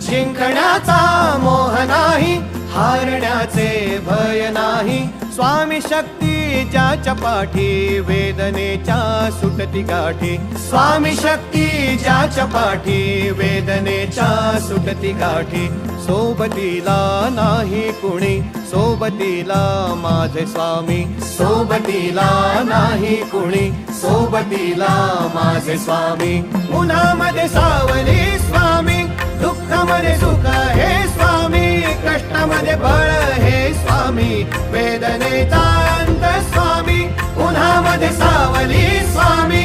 जिंकण्याचा मोह नाही, हारण्याचे भय नाही. स्वामी शक्ती ज्याच्या पाठी, वेदनेच्या सुटती गाठी. स्वामी शक्ती ज्याच्या पाठी, वेदनेच्या सुटती गाठी. सोबतीला नाही कुणी, सोबतीला माझे स्वामी. सोबतीला नाही कुणी, सोबतीला माझे स्वामी. उन्हामध्ये सावली स्वामी, दुःखामध्ये सुख हे स्वामी. कष्टामध्ये बळ हे स्वामी, वेदनेचा अंत स्वामी. उन्हामध्ये सावली स्वामी,